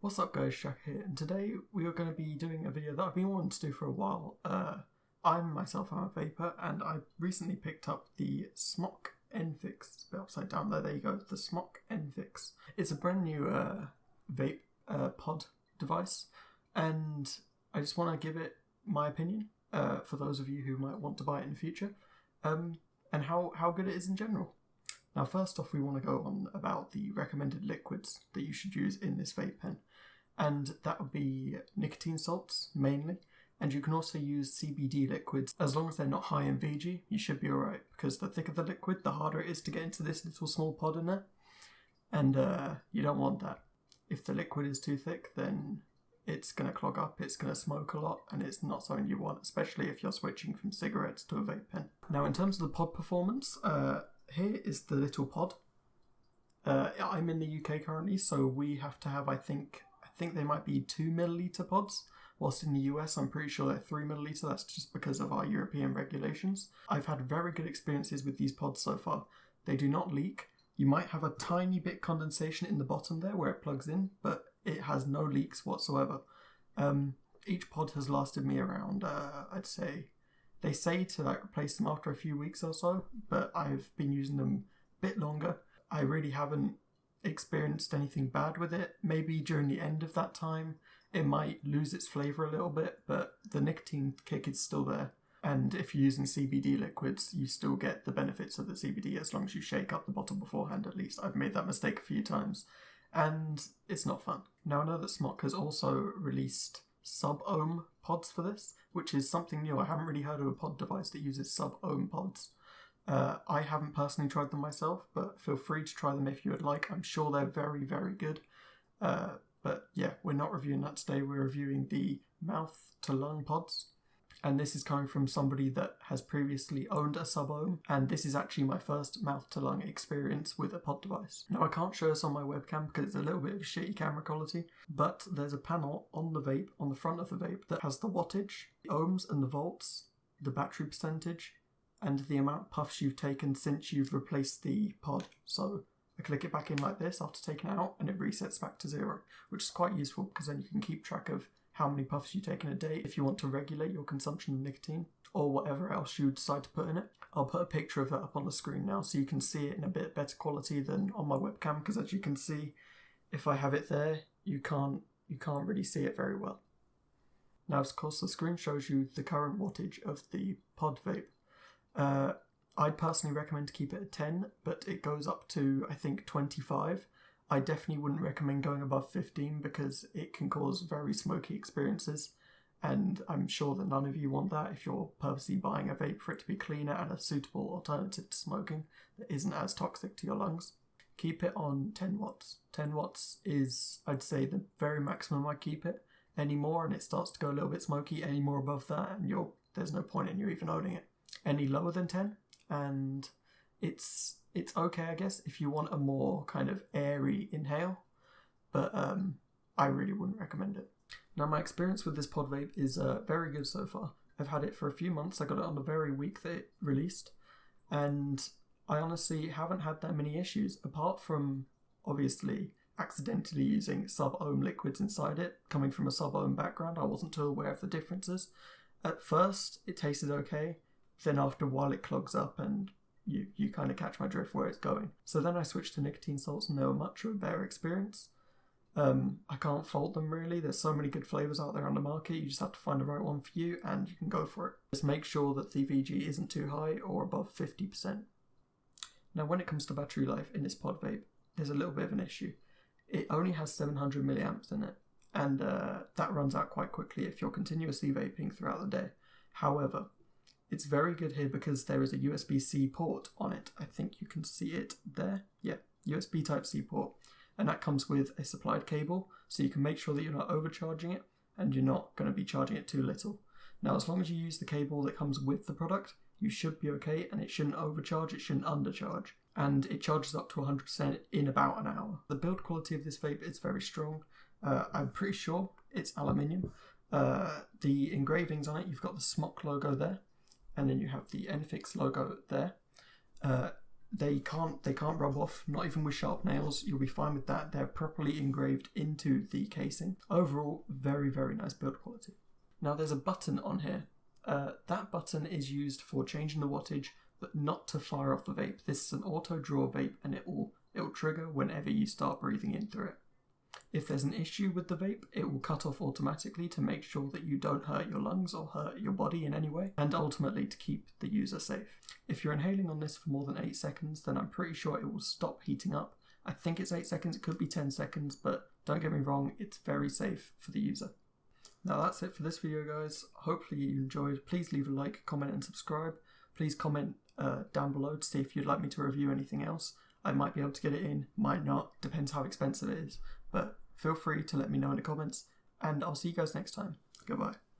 What's up guys, Xaqqa here, and today we are going to be doing a video that I've been wanting to do for a while. I'm a vapor, and I recently picked up the Smok Nfix, a bit upside down there you go, the Smok Nfix. It's a brand new vape pod device, and I just want to give it my opinion for those of you who might want to buy it in the future, and how good it is in general. Now first off, we want to go on about the recommended liquids that you should use in this vape pen, and that would be nicotine salts mainly, and you can also use CBD liquids. As long as they're not high in VG, you should be alright, because the thicker the liquid, the harder it is to get into this little small pod in there, and you don't want that. If the liquid is too thick, then it's going to clog up, it's going to smoke a lot, and it's not something you want, especially if you're switching from cigarettes to a vape pen. Now in terms of the pod performance, here is the little pod. I'm in the UK currently, so we have to have, I think they might be 2 milliliter pods, whilst in the US I'm pretty sure they're 3 milliliter. That's just because of our European regulations. I've had very good experiences with these pods so far. They do not leak. You might have a tiny bit condensation in the bottom there where it plugs in, but it has no leaks whatsoever. Each pod has lasted me around, I'd say, they say to replace them after a few weeks or so, but I've been using them a bit longer. I really haven't experienced anything bad with it. Maybe during the end of that time it might lose its flavour a little bit, but the nicotine kick is still there. And if you're using CBD liquids, you still get the benefits of the CBD as long as you shake up the bottle beforehand at least. I've made that mistake a few times, and it's not fun. Now I know that Smok has also released sub-ohm pods for this, which is something new. I haven't really heard of a pod device that uses sub-ohm pods. I haven't personally tried them myself, but feel free to try them if you would like. I'm sure they're very, very good. But yeah, we're not reviewing that today. We're reviewing the mouth-to-lung pods. And this is coming from somebody that has previously owned a sub-ohm, and this is actually my first mouth-to-lung experience with a pod device. Now I can't show this on my webcam because it's a little bit of shitty camera quality, but there's a panel on the vape, on the front of the vape, that has the wattage, the ohms and the volts, the battery percentage, and the amount of puffs you've taken since you've replaced the pod. So I click it back in like this after taking it out, and it resets back to 0, which is quite useful because then you can keep track of how many puffs you take in a day if you want to regulate your consumption of nicotine or whatever else you decide to put in it. I'll put a picture of that up on the screen now so you can see it in a bit better quality than on my webcam, because as you can see, if I have it there, you can't really see it very well. Now of course the screen shows you the current wattage of the pod vape. I'd personally recommend to keep it at 10, but it goes up to I think 25. I definitely wouldn't recommend going above 15 because it can cause very smoky experiences, and I'm sure that none of you want that if you're purposely buying a vape for it to be cleaner and a suitable alternative to smoking that isn't as toxic to your lungs. Keep it on 10 watts. 10 watts is, I'd say, the very maximum I keep it. Any more and it starts to go a little bit smoky. Any more above that and there's no point in you even owning it. Any lower than 10 and it's okay, I guess, if you want a more kind of airy inhale, but I really wouldn't recommend it. Now my experience with this pod vape is very good so far. I've had it for a few months. I got it on the very week that it released, and I honestly haven't had that many issues, apart from obviously accidentally using sub-ohm liquids inside it. Coming from a sub-ohm background, I wasn't too aware of the differences. At first it tasted okay, then after a while it clogs up and you kind of catch my drift where it's going. So then I switched to nicotine salts, and they were much of a better experience. I can't fault them really. There's so many good flavours out there on the market. You just have to find the right one for you and you can go for it. Just make sure that the VG isn't too high or above 50%. Now when it comes to battery life in this pod vape, there's a little bit of an issue. It only has 700 milliamps in it, and that runs out quite quickly if you're continuously vaping throughout the day. However, it's very good here because there is a USB-C port on it. I think you can see it there. Yeah, USB Type-C port. And that comes with a supplied cable, so you can make sure that you're not overcharging it and you're not going to be charging it too little. Now, as long as you use the cable that comes with the product, you should be okay, and it shouldn't overcharge, it shouldn't undercharge. And it charges up to 100% in about an hour. The build quality of this vape is very strong. I'm pretty sure it's aluminium. The engravings on it, you've got the Smok logo there, and then you have the Nfix logo there. They can't rub off, not even with sharp nails. You'll be fine with that. They're properly engraved into the casing. Overall, very, very nice build quality. Now there's a button on here. That button is used for changing the wattage, but not to fire off the vape. This is an auto draw vape, and it will trigger whenever you start breathing in through it. If there's an issue with the vape, it will cut off automatically to make sure that you don't hurt your lungs or hurt your body in any way, and ultimately to keep the user safe. If you're inhaling on this for more than 8 seconds, then I'm pretty sure it will stop heating up. I think it's 8 seconds, it could be 10 seconds, but don't get me wrong, it's very safe for the user. Now that's it for this video, guys. Hopefully you enjoyed. Please leave a like, comment and subscribe. Please comment down below to see if you'd like me to review anything else. I might be able to get it in, might not, depends how expensive it is. But feel free to let me know in the comments, and I'll see you guys next time. Goodbye.